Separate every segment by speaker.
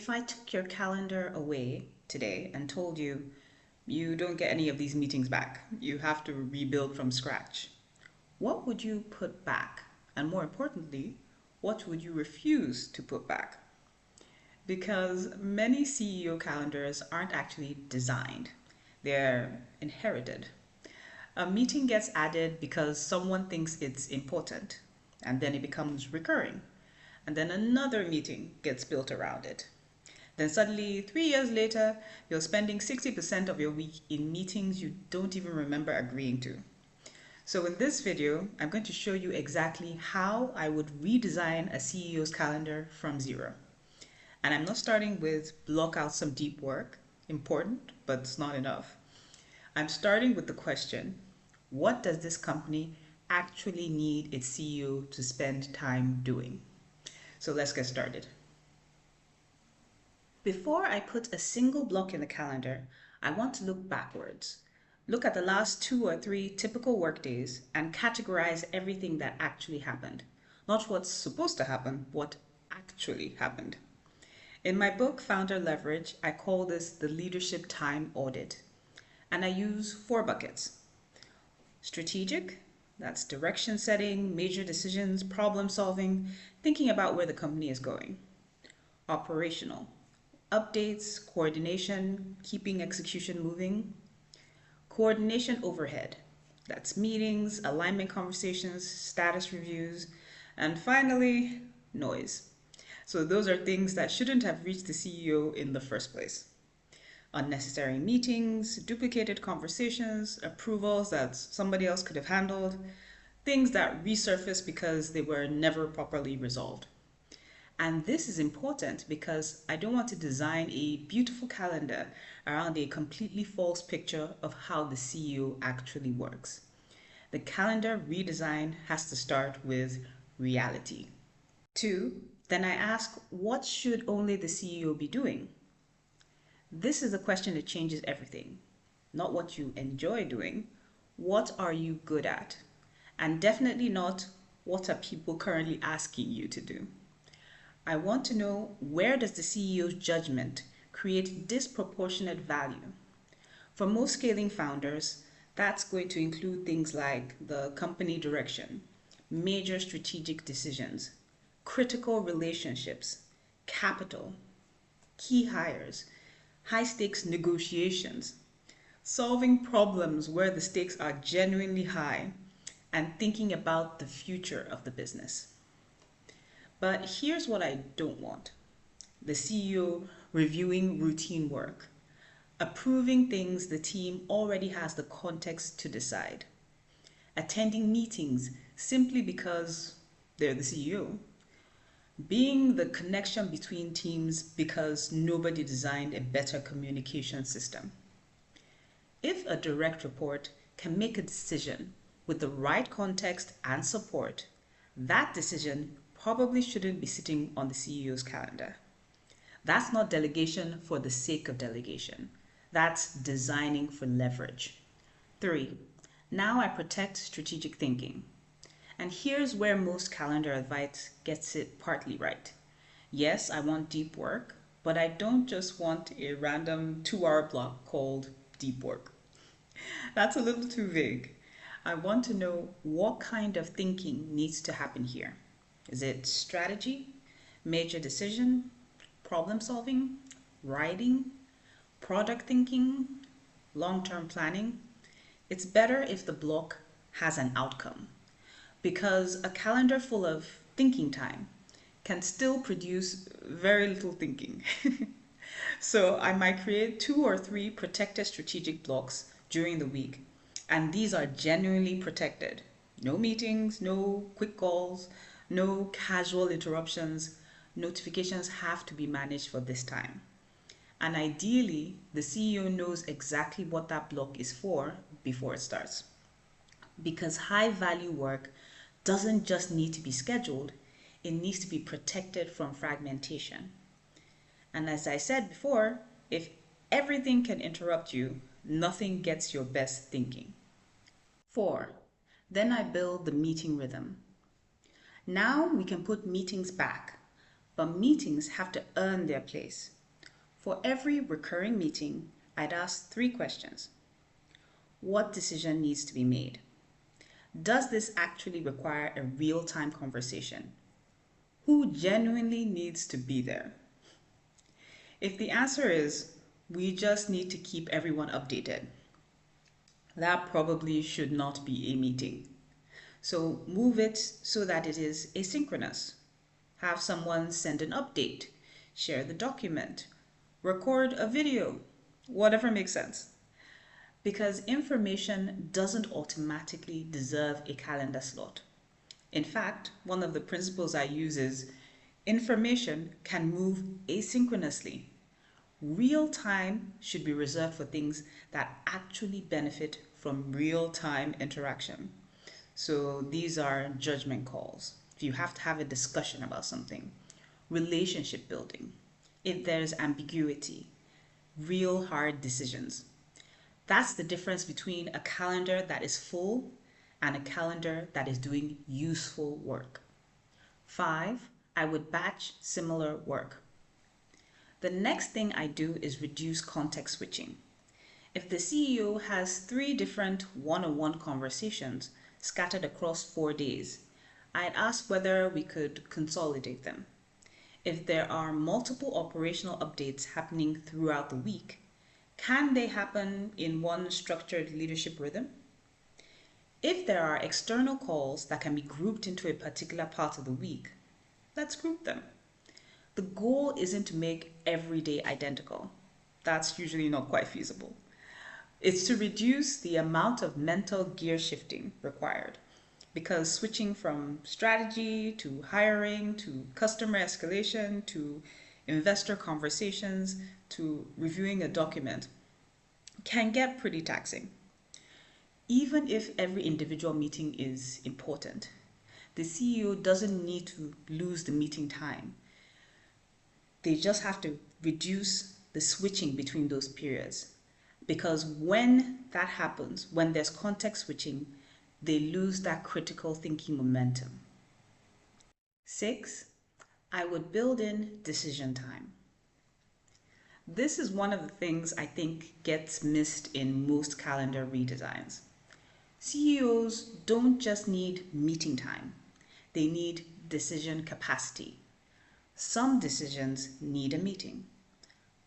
Speaker 1: If I took your calendar away today and told you, you don't get any of these meetings back, you have to rebuild from scratch, what would you put back? And more importantly, what would you refuse to put back? Because many CEO calendars aren't actually designed, they're inherited. A meeting gets added because someone thinks it's important, and then it becomes recurring. And then another meeting gets built around it. Then suddenly, 3 years later, you're spending 60% of your week in meetings you don't even remember agreeing to. So in this video, I'm going to show you exactly how I would redesign a CEO's calendar from zero. And I'm not starting with block out some deep work, important, but it's not enough. I'm starting with the question, what does this company actually need its CEO to spend time doing? So let's get started. Before I put a single block in the calendar, I want to look backwards. Look at the last 2 or 3 typical workdays and categorize everything that actually happened. Not what's supposed to happen, what actually happened. In my book, Founder Leverage, I call this the leadership time audit. And I use 4 buckets. Strategic, that's direction setting, major decisions, problem solving, thinking about where the company is going. Operational, updates, coordination, keeping execution moving. Coordination overhead, that's meetings, alignment conversations, status reviews, and finally, noise. So those are things that shouldn't have reached the CEO in the first place. Unnecessary meetings, duplicated conversations, approvals that somebody else could have handled, things that resurface because they were never properly resolved. And this is important because I don't want to design a beautiful calendar around a completely false picture of how the CEO actually works. The calendar redesign has to start with reality. 2, then I ask, what should only the CEO be doing? This is the question that changes everything. Not what you enjoy doing, what are you good at? And definitely not what are people currently asking you to do. I want to know, where does the CEO's judgment create disproportionate value? For most scaling founders, that's going to include things like the company direction, major strategic decisions, critical relationships, capital, key hires, high stakes negotiations, solving problems where the stakes are genuinely high, and thinking about the future of the business. But here's what I don't want. The CEO reviewing routine work, approving things the team already has the context to decide, attending meetings simply because they're the CEO, being the connection between teams because nobody designed a better communication system. If a direct report can make a decision with the right context and support, that decision probably shouldn't be sitting on the CEO's calendar. That's not delegation for the sake of delegation. That's designing for leverage. 3, now I protect strategic thinking. And here's where most calendar advice gets it partly right. Yes, I want deep work, but I don't just want a random 2-hour block called deep work. That's a little too vague. I want to know what kind of thinking needs to happen here. Is it strategy, major decision, problem solving, writing, product thinking, long-term planning? It's better if the block has an outcome, because a calendar full of thinking time can still produce very little thinking. So I might create 2 or 3 protected strategic blocks during the week, and these are genuinely protected. No meetings, no quick calls, no casual interruptions. Notifications have to be managed for this time. And ideally, the CEO knows exactly what that block is for before it starts. Because high value work doesn't just need to be scheduled, it needs to be protected from fragmentation. And as I said before, if everything can interrupt you, nothing gets your best thinking. 4, then I build the meeting rhythm. Now we can put meetings back, but meetings have to earn their place. For every recurring meeting, I'd ask 3 questions. What decision needs to be made? Does this actually require a real-time conversation? Who genuinely needs to be there? If the answer is, we just need to keep everyone updated, that probably should not be a meeting. So move it so that it is asynchronous. Have someone send an update, share the document, record a video, whatever makes sense. Because information doesn't automatically deserve a calendar slot. In fact, one of the principles I use is information can move asynchronously. Real time should be reserved for things that actually benefit from real time interaction. So these are judgment calls. If you have to have a discussion about something, relationship building, if there's ambiguity, real hard decisions. That's the difference between a calendar that is full and a calendar that is doing useful work. 5, I would batch similar work. The next thing I do is reduce context switching. If the CEO has 3 different one-on-one conversations scattered across 4 days, I'd ask whether we could consolidate them. If there are multiple operational updates happening throughout the week, can they happen in one structured leadership rhythm? If there are external calls that can be grouped into a particular part of the week, let's group them. The goal isn't to make every day identical. That's usually not quite feasible. It's to reduce the amount of mental gear shifting required, because switching from strategy to hiring to customer escalation to investor conversations to reviewing a document can get pretty taxing. Even if every individual meeting is important, the CEO doesn't need to lose the meeting time. They just have to reduce the switching between those periods. Because when that happens, when there's context switching, they lose that critical thinking momentum. 6, I would build in decision time. This is one of the things I think gets missed in most calendar redesigns. CEOs don't just need meeting time, they need decision capacity. Some decisions need a meeting,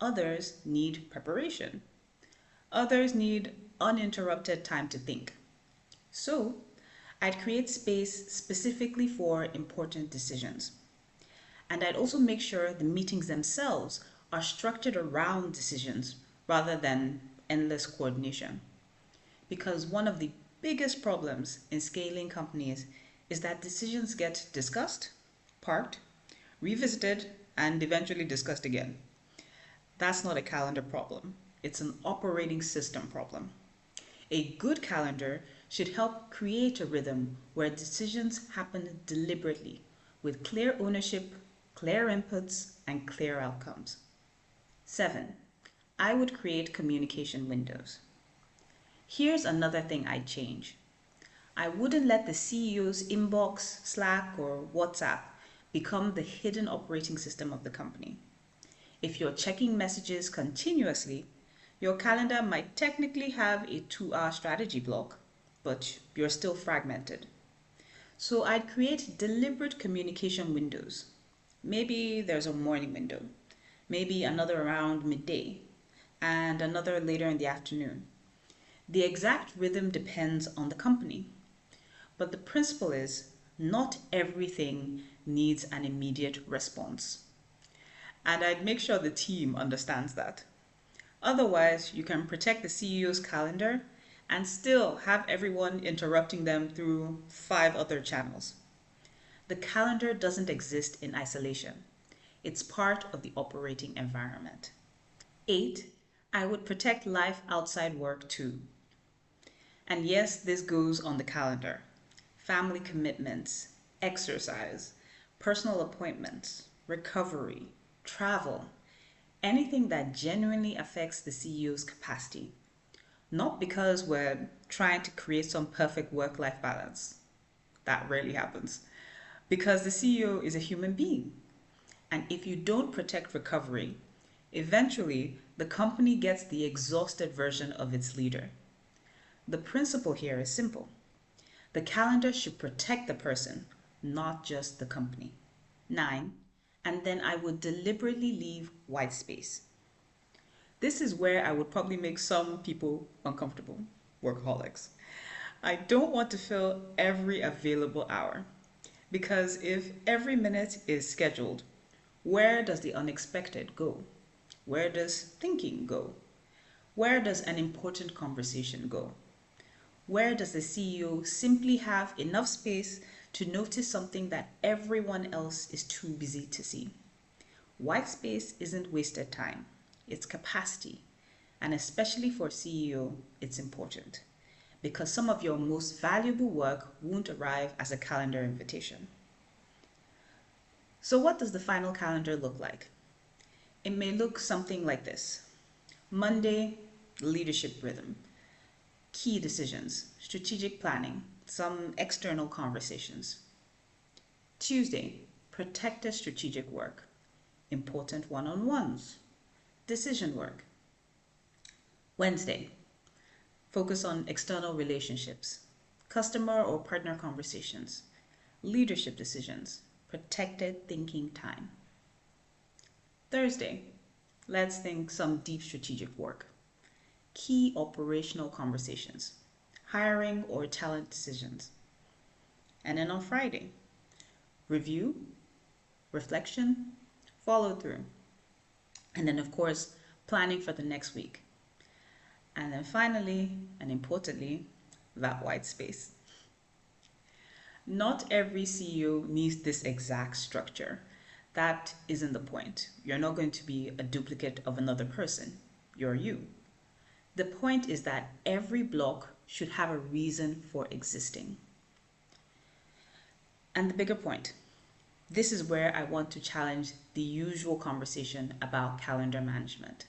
Speaker 1: others need preparation, others need uninterrupted time to think. So, I'd create space specifically for important decisions. And I'd also make sure the meetings themselves are structured around decisions rather than endless coordination. Because one of the biggest problems in scaling companies is that decisions get discussed, parked, revisited, and eventually discussed again. That's not a calendar problem, it's an operating system problem. A good calendar should help create a rhythm where decisions happen deliberately, with clear ownership, clear inputs, and clear outcomes. 7, I would create communication windows. Here's another thing I'd change. I wouldn't let the CEO's inbox, Slack, or WhatsApp become the hidden operating system of the company. If you're checking messages continuously, your calendar might technically have a 2-hour strategy block, but you're still fragmented. So I'd create deliberate communication windows. Maybe there's a morning window, maybe another around midday, and another later in the afternoon. The exact rhythm depends on the company, but the principle is not everything needs an immediate response. And I'd make sure the team understands that. Otherwise, you can protect the CEO's calendar and still have everyone interrupting them through 5 other channels. The calendar doesn't exist in isolation. It's part of the operating environment. 8, I would protect life outside work too. And yes, this goes on the calendar. Family commitments, exercise, personal appointments, recovery, travel, anything that genuinely affects the CEO's capacity. Not because we're trying to create some perfect work-life balance. That rarely happens. Because the CEO is a human being. And if you don't protect recovery, eventually the company gets the exhausted version of its leader. The principle here is simple. The calendar should protect the person, not just the company. 9. And then I would deliberately leave white space. This is where I would probably make some people uncomfortable, workaholics. I don't want to fill every available hour, because if every minute is scheduled, where does the unexpected go? Where does thinking go? Where does an important conversation go? Where does the CEO simply have enough space to notice something that everyone else is too busy to see? White space isn't wasted time, it's capacity. And especially for a CEO, it's important because some of your most valuable work won't arrive as a calendar invitation. So what does the final calendar look like? It may look something like this. Monday, leadership rhythm, key decisions, strategic planning, some external conversations. Tuesday, protected strategic work, important one-on-ones, decision work. Wednesday, focus on external relationships, customer or partner conversations, leadership decisions, protected thinking time. Thursday, let's think some deep strategic work, key operational conversations, hiring or talent decisions. And then on Friday, review, reflection, follow through. And then of course, planning for the next week. And then finally, and importantly, that white space. Not every CEO needs this exact structure. That isn't the point. You're not going to be a duplicate of another person. You're you. The point is that every block should have a reason for existing. And the bigger point, this is where I want to challenge the usual conversation about calendar management.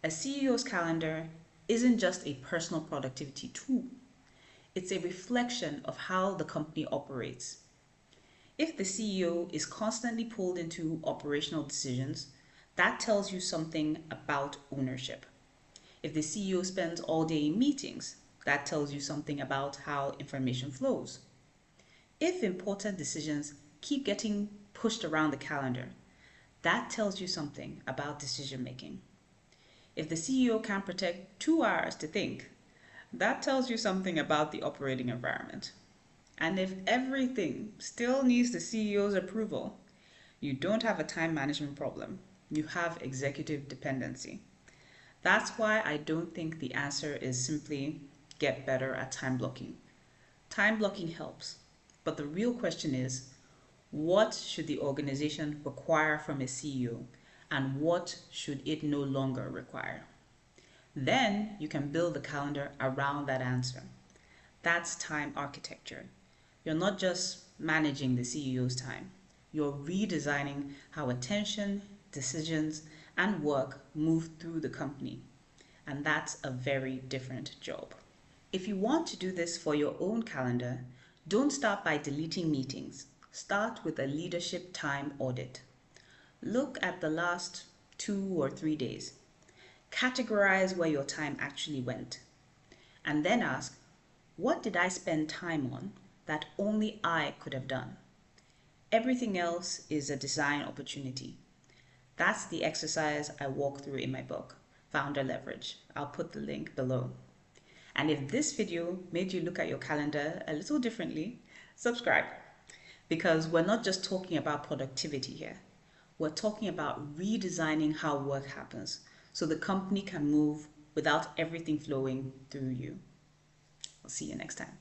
Speaker 1: A CEO's calendar isn't just a personal productivity tool. It's a reflection of how the company operates. If the CEO is constantly pulled into operational decisions, that tells you something about ownership. If the CEO spends all day in meetings, that tells you something about how information flows. If important decisions keep getting pushed around the calendar, that tells you something about decision making. If the CEO can't protect 2 hours to think, that tells you something about the operating environment. And if everything still needs the CEO's approval, you don't have a time management problem. You have executive dependency. That's why I don't think the answer is simply get better at time blocking. Time blocking helps, but the real question is, what should the organization require from a CEO and what should it no longer require? Then you can build the calendar around that answer. That's time architecture. You're not just managing the CEO's time. You're redesigning how attention, decisions, and work move through the company. And that's a very different job. If you want to do this for your own calendar, don't start by deleting meetings. Start with a leadership time audit. Look at the last 2 or 3 days. Categorize where your time actually went. And then ask, what did I spend time on that only I could have done? Everything else is a design opportunity. That's the exercise I walk through in my book, Founder Leverage. I'll put the link below. And if this video made you look at your calendar a little differently, subscribe. Because we're not just talking about productivity here. We're talking about redesigning how work happens so the company can move without everything flowing through you. I'll see you next time.